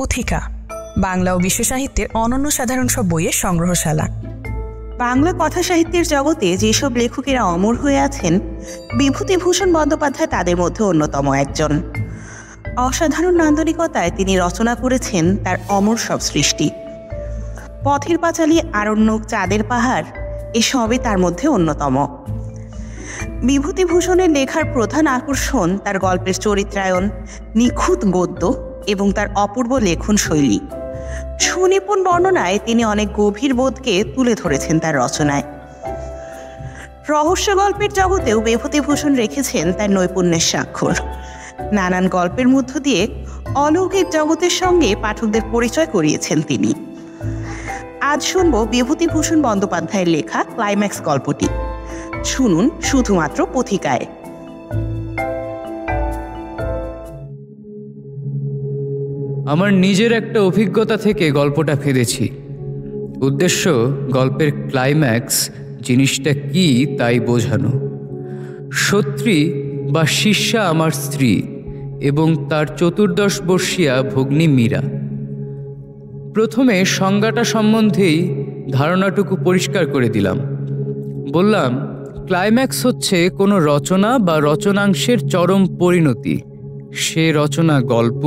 পথিকা, বাংলা ও বিশ্ব সাহিত্যের অনন্য সাধারণ সব বইয়ের সংগ্রহশালা। বাংলা কথা সাহিত্যের জগতে যেসব লেখকেরা অমর হয়ে আছেন, বিভূতিভূষণ বন্দ্যোপাধ্যায় তাদের মধ্যে অন্যতম একজন। অসাধারণ নান্দনিকতায় তিনি রচনা করেছেন তার অমর সব সৃষ্টি। পথের পাঁচালী, আরণ্যক, চাঁদের পাহাড় এসবই তার মধ্যে অন্যতম। বিভূতিভূষণের লেখার প্রধান আকর্ষণ তার গল্পের চরিত্রায়ন, নিখুঁত গদ্য এবং তার অপূর্ব লেখন শৈলী। সুনিপুণ বর্ণনায় তিনি অনেক গভীর বোধকে তুলে ধরেছেন তার রচনায়। রহস্য গল্পের জগতেও বিভূতিভূষণ রেখেছেন তার নৈপুণ্যের স্বাক্ষর। নানান গল্পের মধ্য দিয়ে অলৌকিক জগতের সঙ্গে পাঠকদের পরিচয় করিয়েছেন তিনি। আজ শুনব বিভূতিভূষণ বন্দ্যোপাধ্যায়ের লেখা ক্লাইম্যাক্স গল্পটি। শুনুন শুধুমাত্র পথিকায়। আমার নিজের একটা অভিজ্ঞতা থেকে গল্পটা ফেলেছি। উদ্দেশ্য গল্পের ক্লাইম্যাক্স জিনিসটা কি তাই বোঝানো। সত্রী বা শিষ্যা আমার স্ত্রী এবং তার 14 বর্ষীয়া ভগ্নী মীরা। প্রথমে সংজ্ঞাটা সম্বন্ধেই ধারণাটুকু পরিষ্কার করে দিলাম। বললাম, ক্লাইম্যাক্স হচ্ছে কোনো রচনা বা রচনাংশের চরম পরিণতি। সে রচনা গল্প,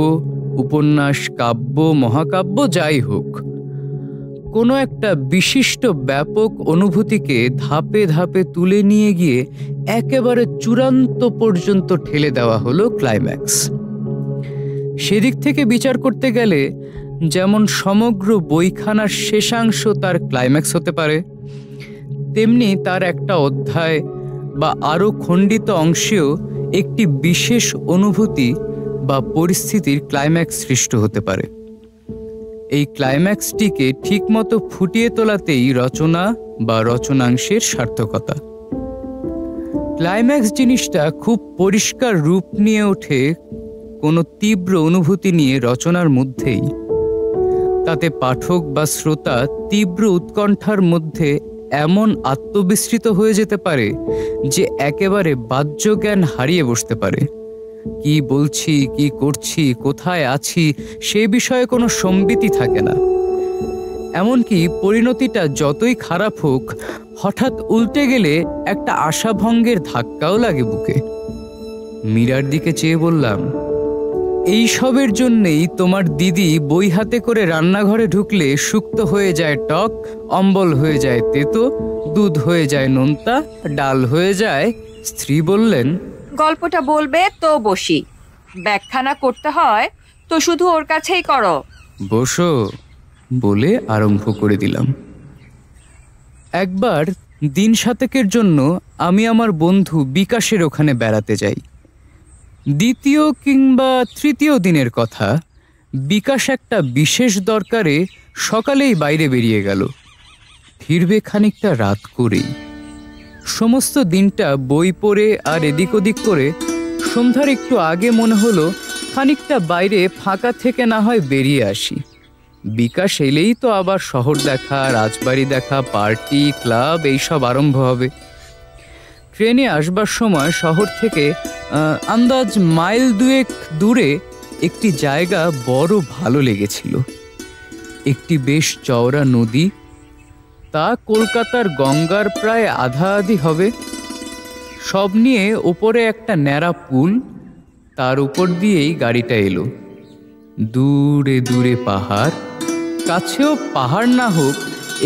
উপন্যাস, কাব্য, মহাকাব্য যাই হোক, কোনো একটা বিশিষ্ট ব্যাপক অনুভূতিকে ধাপে ধাপে তুলে নিয়ে গিয়ে একেবারে চূড়ান্ত পর্যন্ত ঠেলে দেওয়া হলো ক্লাইম্যাক্স। সেদিক থেকে বিচার করতে গেলে যেমন সমগ্র বইখানার শেষাংশ তার ক্লাইম্যাক্স হতে পারে, তেমনি তার একটা অধ্যায় বা আরও খণ্ডিত অংশেও একটি বিশেষ অনুভূতি বা পরিস্থিতির ক্লাইম্যাক্স সৃষ্ট হতে পারে। এই ক্লাইম্যাক্সটিকে ঠিকমতো ফুটিয়ে তোলাতেই রচনা বা রচনাংশের সার্থকতা। ক্লাইম্যাক্স জিনিসটা খুব পরিষ্কার রূপ নিয়ে ওঠে কোনো তীব্র অনুভূতি নিয়ে রচনার মধ্যেই। তাতে পাঠক বা শ্রোতা তীব্র উৎকণ্ঠার মধ্যে এমন আত্মবিস্মৃত হয়ে যেতে পারে যে একেবারে বাহ্য জ্ঞান হারিয়ে বসতে পারে। কি বলছি, কি করছি, কোথায় আছি সে বিষয়ে কোনো সম্বিতি থাকে না। এমনকি পরিণতিটা যতই খারাপ হোক, হঠাৎ উল্টে গেলে একটা আশাভঙ্গের ধাক্কাও লাগে বুকে। মীরার দিকে চেয়ে বললাম, এই সবের জন্যেই তোমার দিদি বই হাতে করে রান্নাঘরে ঢুকলে শুক্তো হয়ে যায় টক, অম্বল হয়ে যায় তেতো, দুধ হয়ে যায় নোনতা, ডাল হয়ে যায়। স্ত্রী বললেন, গল্পটা বলবে তো বসি, ব্যাখ্যা না করতে হয় তো শুধু ওর কাছেই করো। বসো বলে আরম্ভ করে দিলাম। একবার দিন সাতেকের জন্য আমি আমার বন্ধু বিকাশের ওখানে বেড়াতে যাই। দ্বিতীয় কিংবা তৃতীয় দিনের কথা। বিকাশ একটা বিশেষ দরকারে সকালেই বাইরে বেরিয়ে গেল, ফিরবে খানিকটা রাত করেই। সমস্ত দিনটা বই পড়ে আর এদিক ওদিক করে সন্ধ্যার একটু আগে মনে হলো খানিকটা বাইরে ফাঁকা থেকে না হয় বেরিয়ে আসি। বিকাশ এলেই তো আবার শহর দেখা, রাজবাড়ি দেখা, পার্টি, ক্লাব এইসব আরম্ভ হবে। ট্রেনে আসবার সময় শহর থেকে আন্দাজ মাইল 2 দূরে একটি জায়গা বড় ভালো লেগেছিল। একটি বেশ চওড়া নদী, তা কলকাতার গঙ্গার প্রায় আধা আধি হবে। সব নিয়ে ওপরে একটা ন্যাড়া পুল, তার উপর দিয়েই গাড়িটা এলো। দূরে দূরে পাহাড়, কাছেও পাহাড় না হোক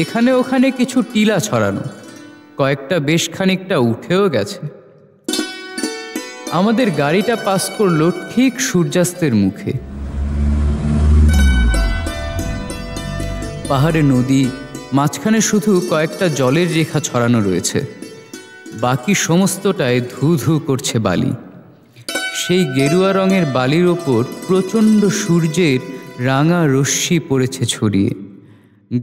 এখানে ওখানে কিছু টিলা ছড়ানো, কয়েকটা বেশ খানিকটা উঠেও গেছে। আমাদের গাড়িটা পাস করলো ঠিক সূর্যাস্তের মুখে। পাহাড়ে নদী, মাঝখানে শুধু কয়েকটা জলের রেখা ছড়ানো রয়েছে, বাকি সমস্তটায় ধু ধু করছে বালি। সেই গেরুয়া রঙের বালির ওপর প্রচণ্ড সূর্যের রাঙা রশ্মি পড়েছে ছড়িয়ে।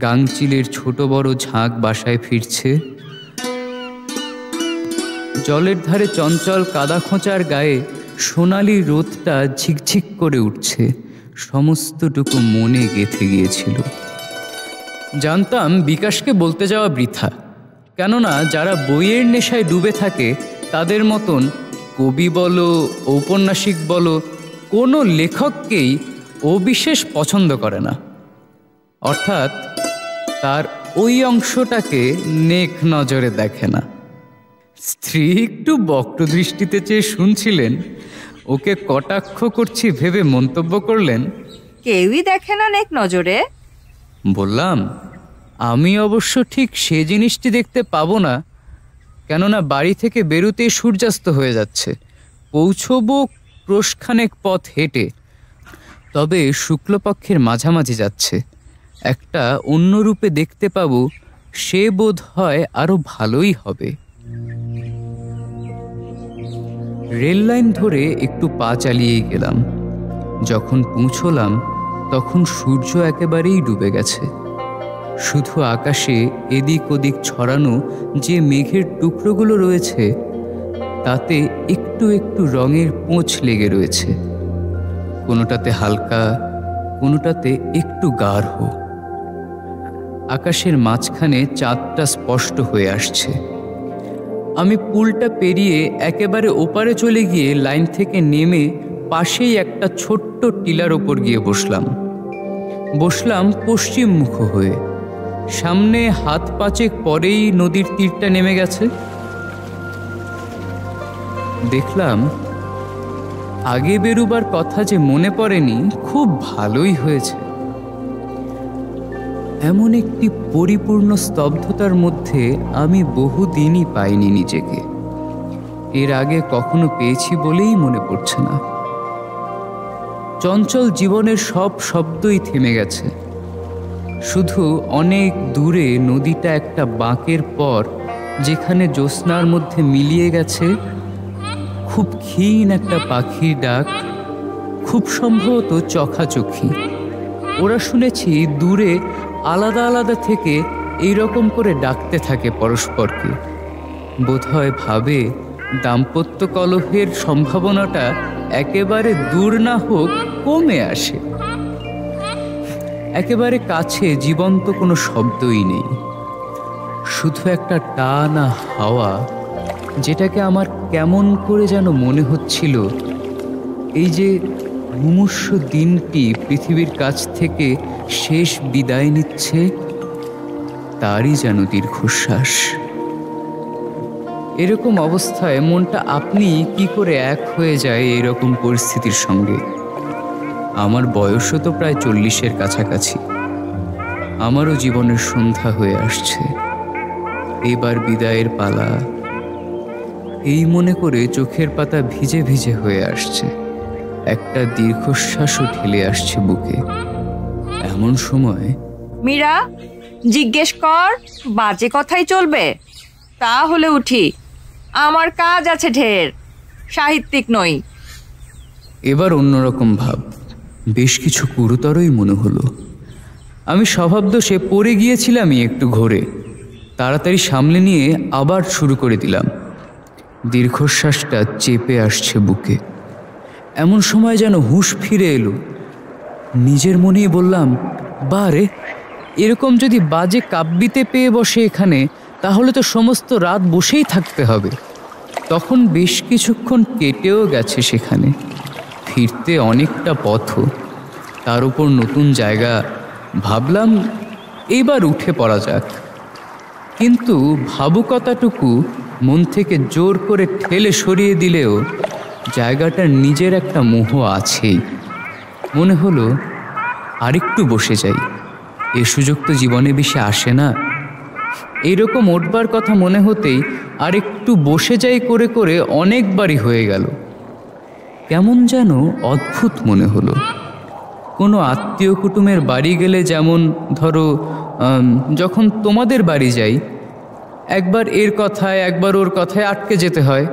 গাংচিলের ছোট বড় ঝাঁক বাসায় ফিরছে। জলের ধারে চঞ্চল কাদা খোঁচার গায়ে সোনালি রোদটা ঝিকঝিক করে উঠছে, সমস্তটুকু মনে গেঁথে গিয়েছিল। জানতাম বিকাশকে বলতে যাওয়া বৃথা, কেননা যারা বইয়ের নেশায় ডুবে থাকে তাদের মতন কবি বলো, ঔপন্যাসিক বলো, কোনো লেখককেই ও বিশেষ পছন্দ করে না, অর্থাৎ তার ওই অংশটাকে নেক নজরে দেখে না। স্ত্রী একটু বক্রদৃষ্টিতে চেয়ে শুনছিলেন, ওকে কটাক্ষ করছি ভেবে মন্তব্য করলেন, কেউই দেখে না নেক নজরে। বললাম, আমি অবশ্য ঠিক সে জিনিসটি দেখতে পাবো না, কেননা বাড়ি থেকে বেরোতেই সূর্যাস্ত হয়ে যাচ্ছে, পৌঁছবো ক্রোশখানেক পথ হেঁটে, তবে শুক্লপক্ষের মাঝামাঝি যাচ্ছে, একটা অন্য রূপে দেখতে পাবো, সে বোধ হয় আরো ভালোই হবে। রেল লাইন ধরে একটু পা চালিয়েই গেলাম। যখন পৌঁছলাম তখন সূর্য একেবারেই ডুবে গেছে। শুধু আকাশে এদিক ওদিক ছড়ানো যে মেঘের টুকরোগুলো রয়েছে তাতে একটু একটু রঙের পোঁছ লেগে রয়েছে, কোনোটাতে হালকা, কোনোটাতে একটু গাঢ়। আকাশের মাঝখানে চাঁদটা স্পষ্ট হয়ে আসছে। আমি পুলটা পেরিয়ে একেবারে ওপারে চলে গিয়ে লাইন থেকে নেমে পাশেই একটা ছোট্ট টিলার ওপর গিয়ে বসলাম পশ্চিমমুখ হয়ে। সামনে হাত পাঁচেক পরেই নদীর তীরটা নেমে গেছে। দেখলাম আগে বেরুবার কথা যে মনে পড়েনি, খুব ভালোই হয়েছে। এমন একটি পরিপূর্ণ স্তব্ধতার মধ্যে আমি বহুদিনই পাইনি নিজেকে। এর আগে কখনো পেয়েছি বলেই মনে পড়ছে না। চঞ্চল জীবনের সব শব্দই থেমে গেছে। শুধু অনেক দূরে নদীটা একটা বাঁকের পর, যেখানে জ্যোৎস্নার মধ্যে মিলিয়ে গেছে খুব ক্ষীণ একটা পাখির ডাক, খুব সম্ভবত চোখাচোখি। ওরা শুনেছি দূরে আলাদা আলাদা থেকে এইরকম করে ডাকতে থাকে পরস্পরকে। বোধহয় ভাবে দাম্পত্য কলহের সম্ভাবনাটা একেবারে দূর না হোক, কমে আসে। একেবারে কাছে জীবন্ত কোনো শব্দই নেই, শুধু একটা টানা হাওয়া, যেটাকে আমার কেমন করে যেন মনে হচ্ছিল এই যে মুমূর্ষ দিনটি পৃথিবীর কাছ থেকে শেষ বিদায় নিচ্ছে, তারই যেন দীর্ঘশ্বাস। এরকম অবস্থায় মনটা আপনি কি করে এক হয়ে যায় এরকম পরিস্থিতির সঙ্গে। আমার বয়সও তো প্রায় 40-এর কাছাকাছি। আমারও জীবনের সন্ধ্যা হয়ে আসছে, এবার বিদায়ের পালা। এই মনে করে চোখের পাতা ভিজে ভিজে হয়ে আসছে, একটা দীর্ঘশ্বাসও ঠেলে আসছে বুকে। এমন সময় মীরা, জিজ্ঞেস কর, বাজে কথাই চলবে? তাহলে উঠি, আমার কাজ আছে ঢের, সাহিত্যিক নই। এবার অন্যরকম ভাব, বেশ কিছু গুরুতরই মনে হলো। আমি স্বভাবদোষে পড়ে গিয়েছিলামই একটু ঘোরে, তাড়াতাড়ি সামলে নিয়ে আবার শুরু করে দিলাম। দীর্ঘশ্বাসটা চেপে আসছে বুকে। এমন সময় যেন হুঁশ ফিরে এলো। নিজের মনেই বললাম, বারে, এরকম যদি বাজে কাব্যিতে পেয়ে বসে এখানে, তাহলে তো সমস্ত রাত বসেই থাকতে হবে। তখন বেশ কিছুক্ষণ কেটেও গেছে সেখানে, ফিরতে অনেকটা পথ, তার উপর নতুন জায়গা। ভাবলাম এইবার উঠে পড়া যাক, কিন্তু ভাবুকতাটুকু মন থেকে জোর করে ঠেলে সরিয়ে দিলেও জায়গাটার নিজের একটা মোহ আছেই। মনে হলো আরেকটু বসে যাই, এ সুযোগ তো জীবনে বেশি আসে না। এইরকম উঠবার কথা মনে হতেই আরেকটু বসে যাই করে করে অনেকবারই হয়ে গেল। কেমন যেন অদ্ভুত মনে হলো। কোনো আত্মীয় কুটুমের বাড়ি গেলে যেমন ধরো যখন তোমাদের বাড়ি যাই, একবার এর কথায় একবার ওর কথায় আটকে যেতে হয়,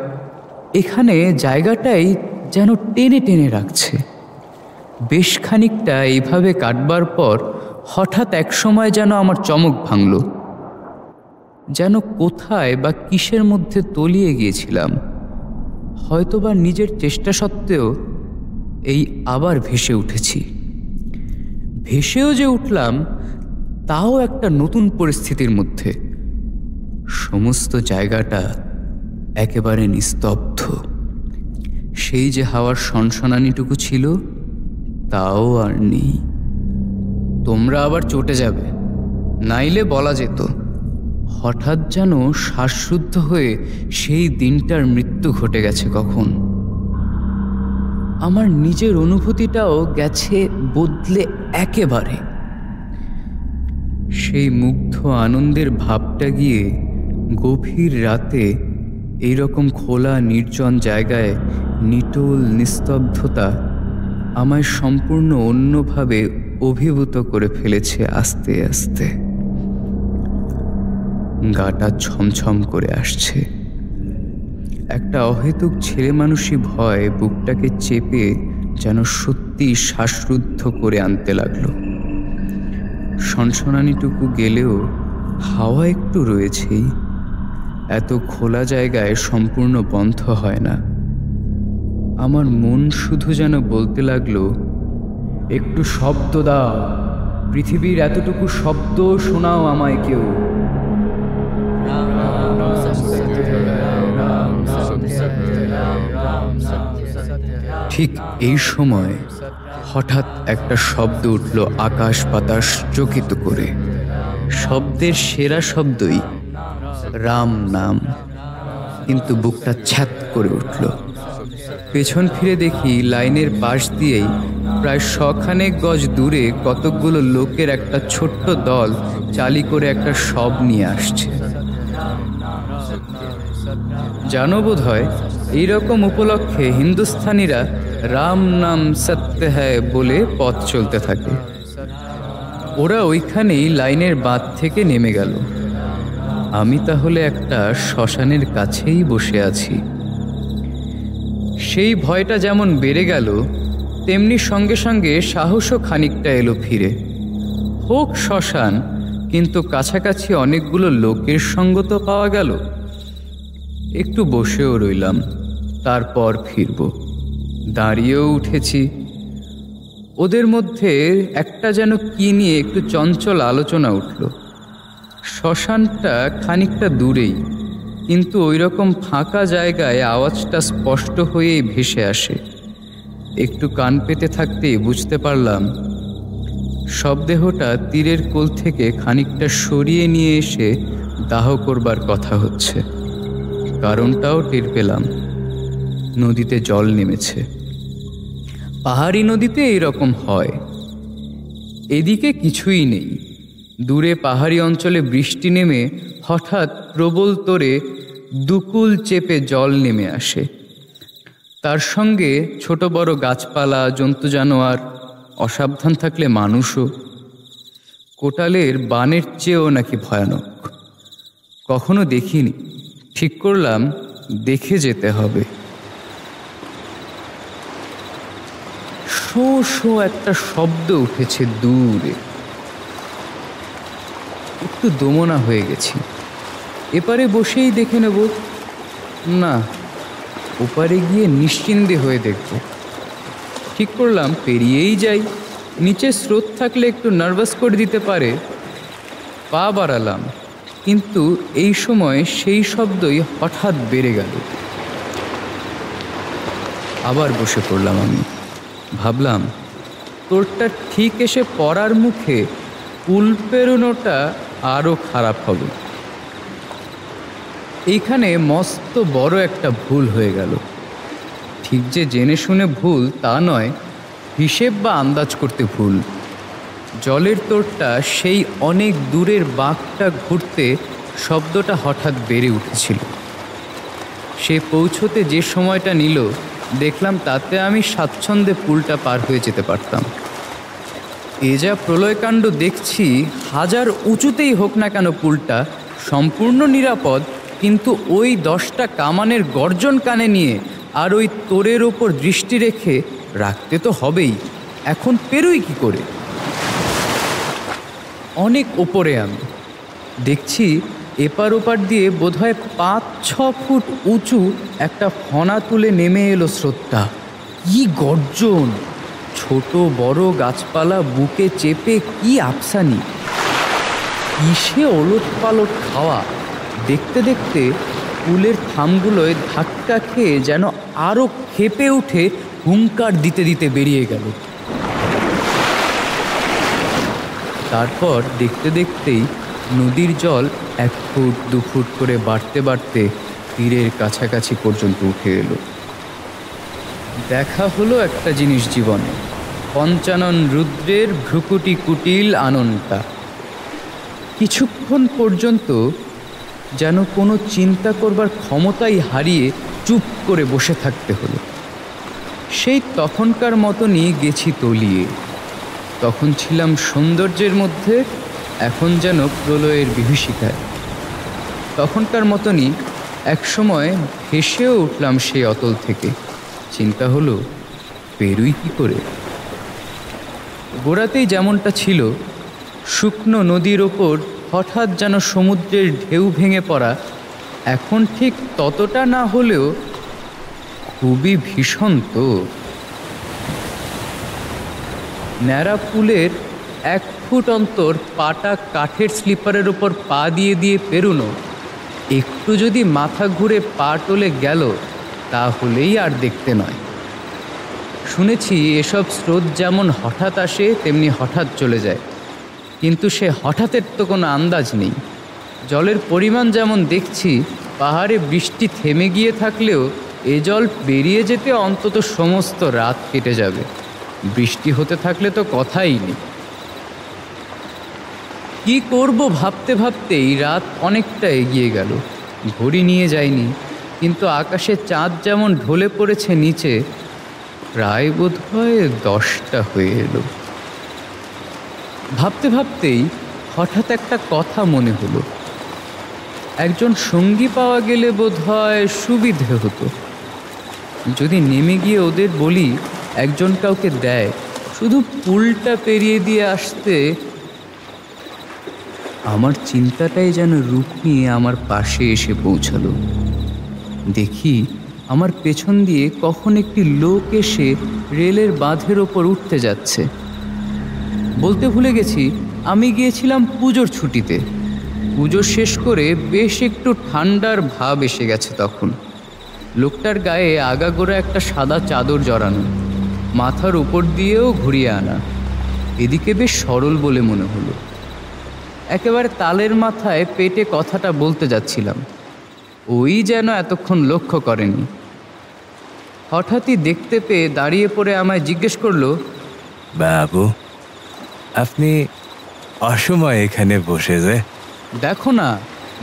এখানে জায়গাটাই যেন টেনে টেনে রাখছে। বেশ খানিকটা এইভাবে কাটবার পর হঠাৎ এক সময় যেন আমার চমক ভাঙল, যেন কোথায় বা কিসের মধ্যে তলিয়ে গিয়েছিলাম। হয়তোবা নিজের চেষ্টা সত্ত্বেও এই আবার ভেসে উঠেছি। ভেসেও যে উঠলাম তাও একটা নতুন পরিস্থিতির মধ্যে। সমস্ত জায়গাটা একেবারে নিস্তব্ধ। সেই যে হাওয়ার সনসনানিটুকু ছিল তাও আর নেই। তোমরা আবার চটে যাবে, নাইলে বলা যেত হঠাৎ যেন শ্বাসরুদ্ধ হয়ে সেই দিনটার মৃত্যু ঘটে গেছে কখন। আমার নিজের অনুভূতিটাও গেছে বদলে একেবারে। সেই মুগ্ধ আনন্দের ভাবটা গিয়ে গভীর রাতে এইরকম খোলা নির্জন জায়গায় নিটোল নিস্তব্ধতা আমায় সম্পূর্ণ অন্যভাবে অভিভূত করে ফেলেছে। আস্তে আস্তে গাটা ছমছম করে আসছে। একটা অহেতুক ছেলে মানুষই ভয় বুকটাকে চেপে যেন সত্যি শ্বাসরুদ্ধ করে আনতে লাগলো। সনসনানিটুকু গেলেও হাওয়া একটু রয়েছেই। এত খোলা জায়গায় সম্পূর্ণ বন্ধ হয় না। আমার মন শুধু যেন বলতে লাগলো, একটু শব্দ দাও, পৃথিবীর এতটুকু শব্দ শোনাও আমায় কেউ। ঠিক এই সময় হঠাৎ একটা শব্দ উঠল আকাশ বাতাস চকিত করে। শব্দের সেরা শব্দই রাম নাম, কিন্তু বুকটা ছ্যাত করে উঠল। পেছন ফিরে দেখি লাইনের পাশ দিয়েই প্রায় 100 গজ দূরে কতকগুলো লোকের একটা ছোট্ট দল চালি করে একটা শব নিয়ে আসছে। জানো বোধ হয় এইরকম উপলক্ষে হিন্দুস্তানিরা রাম নাম সত্য হ্যায় বলে পথ চলতে থাকে। ওরা ওইখানেই লাইনের বাঁধ থেকে নেমে গেল। আমি তাহলে একটা শ্মশানের কাছেই বসে আছি। সেই ভয়টা যেমন বেড়ে গেল, তেমনি সঙ্গে সঙ্গে সাহসও খানিকটা এলো ফিরে। হোক শ্মশান, কিন্তু কাছাকাছি অনেকগুলো লোকের সঙ্গ তো পাওয়া গেল। একটু বসেও রইলাম, তারপর ফিরব। দাঁড়িয়েও উঠেছি। ওদের মধ্যে একটা যেন কি নিয়ে একটু চঞ্চল আলোচনা উঠল। শ্মশানটা খানিকটা দূরেই, কিন্তু ওই রকম ফাঁকা জায়গায় আওয়াজটা স্পষ্ট হয়েই ভেসে আসে। একটু কান পেতে থাকতেই বুঝতে পারলাম শবদেহটা তীরের কোল থেকে খানিকটা সরিয়ে নিয়ে এসে দাহ করবার কথা হচ্ছে। কারণটাও টের পেলাম, নদীতে জল নেমেছে। পাহাড়ি নদীতে এইরকম হয়। এদিকে কিছুই নেই। দূরে পাহাড়ি অঞ্চলে বৃষ্টি নেমে হঠাৎ প্রবল তোরে দুকুল চেপে জল নেমে আসে। তার সঙ্গে ছোট বড় গাছপালা, জন্তু জানোয়ার, অসাবধান থাকলে মানুষও। কোটালের বানের চেয়েও নাকি ভয়ানক। কখনো দেখিনি, ঠিক করলাম দেখে যেতে হবে। শো শো একটা শব্দ উঠেছে দূরে। একটু দমনা হয়ে গেছি। এপারে বসেই দেখে নেব, না ওপারে গিয়ে নিশ্চিন্তে হয়ে দেখব। ঠিক করলাম পেরিয়েই যাই। নিচে স্রোত থাকলে একটু নার্ভাস করে দিতে পারে। পা বাড়ালাম, কিন্তু এই সময় সেই শব্দই হঠাৎ বেড়ে গেল। আবার বসে পড়লাম আমি। ভাবলাম তোরটা ঠিক এসে পড়ার মুখে কুল পেরোনোটা আরও খারাপ হবে। এইখানে মস্ত বড় একটা ভুল হয়ে গেল। ঠিক যে জেনে শুনে ভুল তা নয়, হিসেব বা আন্দাজ করতে ভুল। জলের তোরটা সেই অনেক দূরের বাঁকটা ঘুরতে শব্দটা হঠাৎ বেড়ে উঠেছিল। সে পৌঁছতে যে সময়টা নিল, দেখলাম তাতে আমি স্বাচ্ছন্দ্যে পুলটা পার হয়ে যেতে পারতাম। এ যা প্রলয়কাণ্ড দেখছি, হাজার উঁচুতেই হোক না কেন পুলটা সম্পূর্ণ নিরাপদ, কিন্তু ওই 10টা কামানের গর্জন কানে নিয়ে আর ওই তোরের ওপর দৃষ্টি রেখে রাখতে তো হবেই। এখন পেরোই কি করে? অনেক ওপরে আমি দেখছি এপার ওপার দিয়ে বোধহয় 5-6 ফুট উঁচু একটা ফনা তুলে নেমে এলো স্রোতটা। কি গর্জন! ছোট বড় গাছপালা বুকে চেপে কি আফসানি, কিসে ওলট পালট খাওয়া। দেখতে দেখতে পুলের থামগুলোয় ধাক্কা খেয়ে যেন আরও ক্ষেপে উঠে হুঙ্কার দিতে দিতে বেরিয়ে গেল। তারপর দেখতে দেখতেই নদীর জল 1 ফুট 2 ফুট করে বাড়তে বাড়তে তীরের কাছাকাছি পর্যন্ত উঠে এলো। দেখা হলো একটা জিনিস জীবনে, পঞ্চানন রুদ্রের ভ্রুকুটি কুটিল আননটা। কিছুক্ষণ পর্যন্ত যেন কোনো চিন্তা করবার ক্ষমতাই হারিয়ে চুপ করে বসে থাকতে হলো। সেই তখনকার মতনই গেছি তলিয়ে। তখন ছিলাম সৌন্দর্যের মধ্যে, এখন যেন প্রলয়ের বিভীষিকায়। তখনকার মতনই একসময় ভেসেও উঠলাম সেই অতল থেকে। চিন্তা হলো, বেরুই কি করে? গোড়াতেই যেমনটা ছিল, শুকনো নদীর ওপর হঠাৎ যেন সমুদ্রের ঢেউ ভেঙে পড়া, এখন ঠিক ততটা না হলেও খুবই ভীষণ তো। ন্যাড়া পুলের 1 ফুট অন্তর পাটা কাঠের স্লিপারের ওপর পা দিয়ে দিয়ে পেরোনো, একটু যদি মাথা ঘুরে পা টলে গেল তাহলেই আর দেখতে নয়। শুনেছি এসব স্রোত যেমন হঠাৎ আসে তেমনি হঠাৎ চলে যায়, কিন্তু সে হঠাৎের তো কোনো আন্দাজ নেই। জলের পরিমাণ যেমন দেখছি, পাহাড়ে বৃষ্টি থেমে গিয়ে থাকলেও এ জল বেরিয়ে যেতে অন্তত সমস্ত রাত কেটে যাবে। বৃষ্টি হতে থাকলে তো কথাই নেই। কি করব ভাবতে ভাবতেই রাত অনেকটা এগিয়ে গেল। ঘড়ি নিয়ে যায়নি, কিন্তু আকাশে চাঁদ যেমন ঢলে পড়েছে নিচে, প্রায় বোধহয় 10টা হয়ে এলো। ভাবতে ভাবতেই হঠাৎ একটা কথা মনে হলো, একজন সঙ্গী পাওয়া গেলে বোধহয় সুবিধে হতো। যদি নেমে গিয়ে ওদের বলি একজন কাউকে দেয়, শুধু পুলটা পেরিয়ে দিয়ে আসতে। আমার চিন্তাটাই যেন রূপ নিয়ে আমার পাশে এসে পৌঁছালো। দেখি আমার পেছন দিয়ে কখন একটি লোক এসে রেলের বাঁধের ওপর উঠতে যাচ্ছে। বলতে ভুলে গেছি, আমি গিয়েছিলাম পুজোর ছুটিতে। পুজো শেষ করে বেশ একটু ঠান্ডার ভাব এসে গেছে তখন। লোকটার গায়ে আগাগোড়া একটা সাদা চাদর জড়ানো, মাথার উপর দিয়েও ঘুরিয়ে আনা। এদিকে বেশ সরল বলে মনে হলো। একেবারে তালের মাথায় পেটে কথাটা বলতে যাচ্ছিলাম, ওই যেন এতক্ষণ লক্ষ্য করেনি। হঠাৎই দেখতে পেয়ে দাঁড়িয়ে পড়ে আমায় জিজ্ঞেস করলো, বাবু, আপনি অসময় এখানে বসে যে? দেখো না,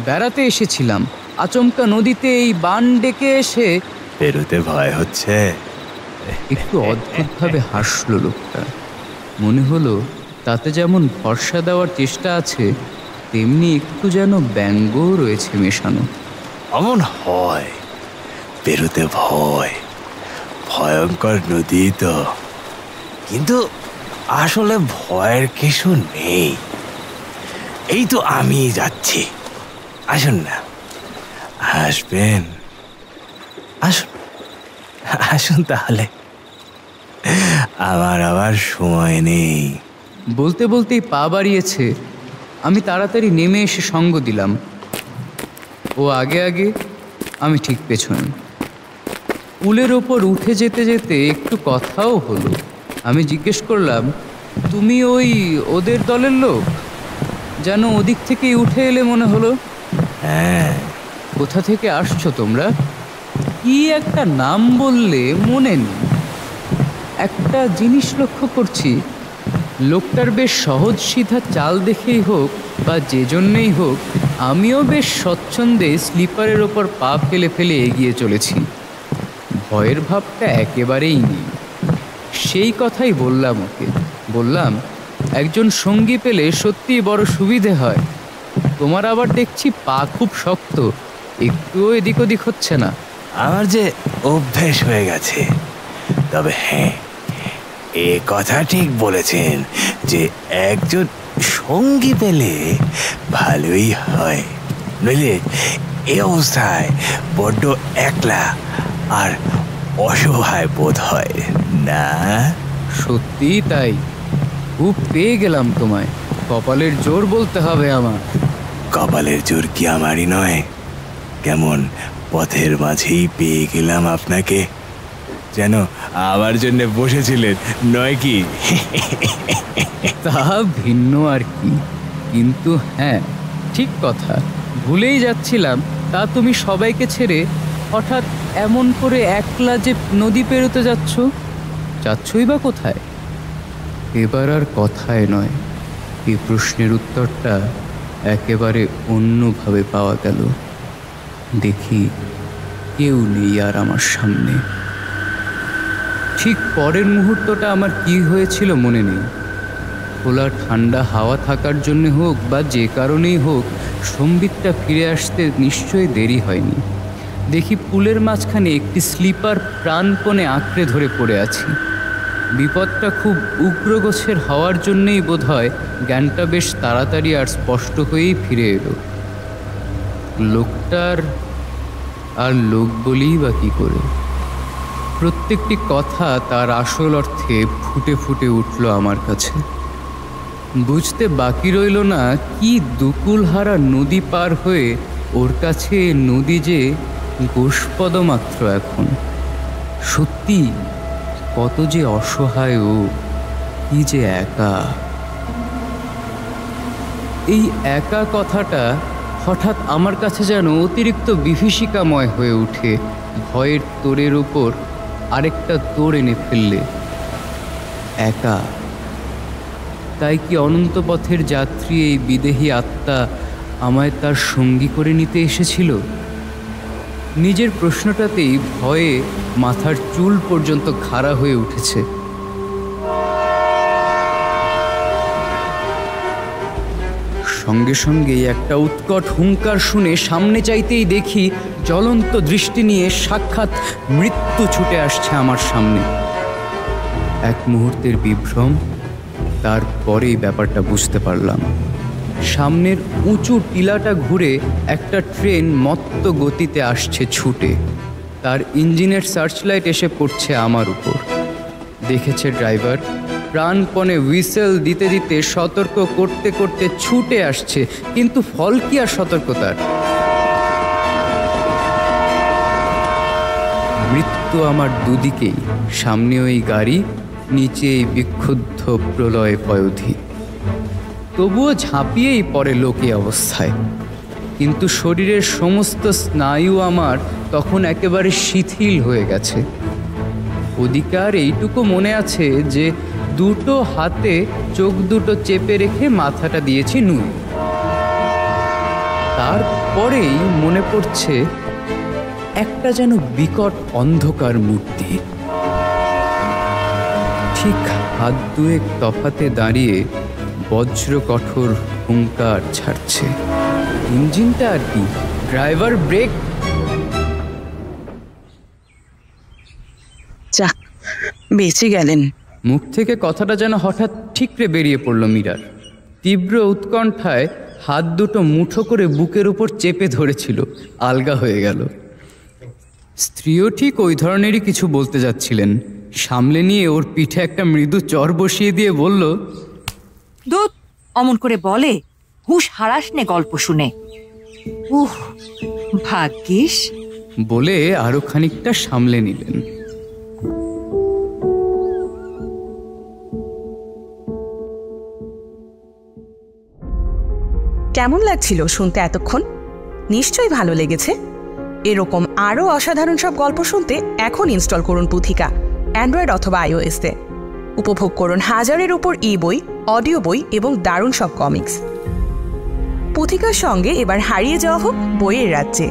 বেড়াতে এসেছিলাম, আচমকা নদীতে এই বান ডেকে এসে। বেরোতে ভয় হচ্ছে? একটু অদ্ভুতভাবে হাসলো লোকটা। মনে হলো তাতে যেমন ভরসা দেওয়ার চেষ্টা আছে, তেমনি একটু যেন ব্যঙ্গও রয়েছে মেশানো। অমন হয়, বেরোতে ভয়, ভয়ঙ্কর নদী তো। কিন্তু আসলে ভয়ের কিছু নেই। এই তো আমি যাচ্ছি, আসুন না। আসবেন? আসুন আসুন তাহলে, আমার আবার সময় নেই। বলতে বলতেই পা বাড়িয়েছে। আমি তাড়াতাড়ি নেমে এসে সঙ্গ দিলাম। ও আগে আগে, আমি ঠিক পেছনে। পুলের ওপর উঠে যেতে যেতে একটু কথাও হলো। আমি জিজ্ঞেস করলাম, তুমি ওই ওদের দলের লোক? যেন ওদিক থেকেই উঠে এলে মনে হলো। হ্যাঁ। কোথা থেকে আসছো তোমরা? কি একটা নাম বললে, মনে নেই। একটা জিনিস লক্ষ্য করছি, লোকটার বেশ সহজ সিধা চাল দেখেই হোক বা যে জন্যেই হোক, আমিও বেশ স্বচ্ছন্দে স্লিপারের ওপর পা ফেলে ফেলে এগিয়ে চলেছি। ভয়ের ভাবটা একেবারেই নেই। সেই কথাই বললাম ওকে। বললাম, একজন সঙ্গী পেলে সত্যিই বড় সুবিধে হয়। তোমার আবার দেখছি পা খুব শক্ত, একটুও এদিক ওদিক হচ্ছে না। আমার যে অভ্যেস হয়ে গেছে। তবে হ্যাঁ, এ কথা ঠিক বলেছেন যে একজন সঙ্গী পেলে ভালোই হয়, নইলে এ অবস্থায় বড্ড একলা আর অসহায় বোধ হয় না? সত্যিই তাই, খুব পেয়ে গেলাম তোমায়। কপালের জোর বলতে হবে আমার। কপালের জোর কি আমারই নয়? কেমন পথের মাঝেই পেয়ে গেলাম আপনাকে। যেন আমার জন্য বসেছিলেন, নয় কি? তা ভিন্ন আর কি, কিন্তু হ্যাঁ ঠিক কথা, ভুলেই যাচ্ছিলাম। তা তুমি সবাইকে ছেড়ে হঠাৎ এমন করে একলা যে নদী পেরোতে যাচ্ছই বা কোথায়? এবার আর কথায় নয়, এই প্রশ্নের উত্তরটা একেবারে অন্যভাবে পাওয়া গেল। দেখি কেউ নেই আর আমার সামনে। ঠিক পরের মুহূর্তটা আমার কি হয়েছিল মনে নেই। খোলা ঠান্ডা হাওয়া থাকার জন্য হোক বা যে কারণেই হোক, সম্বিতটা ফিরে আসতে নিশ্চয়ই দেরি হয়নি। দেখি পুলের মাঝখানে একটি স্লিপার প্রাণপণে আঁকড়ে ধরে পড়ে আছি। বিপদটা খুব উগ্রগোছের হওয়ার জন্যেই বোধহয় জ্ঞানটা বেশ তাড়াতাড়ি আর স্পষ্ট হয়েই ফিরে এলো। লোকটার আর লোক বলেই বা কী করে, প্রত্যেকটি কথা তার আসল অর্থে ফুটে ফুটে উঠল আমার কাছে। বুঝতে বাকি রইল না কি দুকুলহারা নদী পার হয়ে ওর কাছে নদী যে গোষ্পদ মাত্র এখন। সত্যি কত যে অসহায় ও, কি যে একা। এই একা কথাটা হঠাৎ আমার কাছে যেন অতিরিক্ত বিভীষিকাময় হয়ে ওঠে, ভয়ের তোড়ের ওপর আরেকটা তোড় এনে ফেললে। একা, তাই কি অনন্ত পথের যাত্রী এই বিদেহী আত্মা আমায় তার সঙ্গী করে নিতে এসেছিল? নিজের প্রশ্নটাতেই ভয়ে মাথার চুল পর্যন্ত খাড়া হয়ে উঠেছে। সঙ্গে সঙ্গে একটা উৎকট হুঙ্কার শুনে সামনে চাইতেই দেখি জ্বলন্ত দৃষ্টি নিয়ে সাক্ষাৎ মৃত্যু ছুটে আসছে আমার সামনে। এক মুহূর্তের বিভ্রম, তারপরেই ব্যাপারটা বুঝতে পারলাম। সামনের উঁচু টিলাটা ঘুরে একটা ট্রেন মত্ত গতিতে আসছে ছুটে। তার ইঞ্জিনের সার্চলাইট এসে পড়ছে আমার উপর। দেখেছে ড্রাইভার, প্রাণপণে হুইসেল দিতে দিতে সতর্ক করতে করতে ছুটে আসছে, কিন্তু ফল কি আর সতর্কতার? মৃত্যু আমার দুদিকেই, সামনে ওই গাড়ি, নিচে এই বিক্ষুব্ধ প্রলয় পয়োধি। তবুও ঝাঁপিয়েই পড়ে লোকে অবস্থায়, কিন্তু শরীরের সমস্ত স্নায়ু আমার তখন একেবারে শিথিল হয়ে গেছে। অধিকার এইটুকু মনে আছে যে দুটো হাতে চোখ দুটো চেপে রেখে মাথাটা দিয়েছি নুই। তারপরেই মনে পড়ছে একটা যেন বিকট অন্ধকার মূর্তি ঠিক হাত দুয়েক তফাতে দাঁড়িয়ে বজ্র কঠোর হুঙ্কার ছাড়ছে। ইঞ্জিনটা আর কি, ড্রাইভার ব্রেক। যাক, বেঁচে গেলেন। মুখ থেকে কথাটা যেন হঠাৎ ঠিকরে বেরিয়ে পড়ল মীরার। তীব্র উৎকণ্ঠায় হাত দুটো মুঠো করে বুকের উপর চেপে ধরেছিল, আলগা হয়ে গেল। স্ত্রীও ঠিক ওই ধরনেরই কিছু বলতে যাচ্ছিলেন, সামলে নিয়ে ওর পিঠে একটা মৃদু চর বসিয়ে দিয়ে বলল, দুধ অমন করে বলে, হুঁশ হারাস নে গল্প শুনে। উহ, ভাগ্যিস। বলে আরো খানিকটা সামলে নিলেন। কেমন লাগছিল শুনতে এতক্ষণ? নিশ্চয়ই ভালো লেগেছে। এরকম আরও অসাধারণ সব গল্প শুনতে এখন ইনস্টল করুন পুথিকা, অ্যান্ড্রয়েড অথবা iOS-এ। উপভোগ করুন হাজারের উপর ই-বই, অডিও বই এবং দারুণ সব কমিক্স। পুথিকার সঙ্গে এবার হারিয়ে যাওয়া হোক বইয়ের রাজ্যে।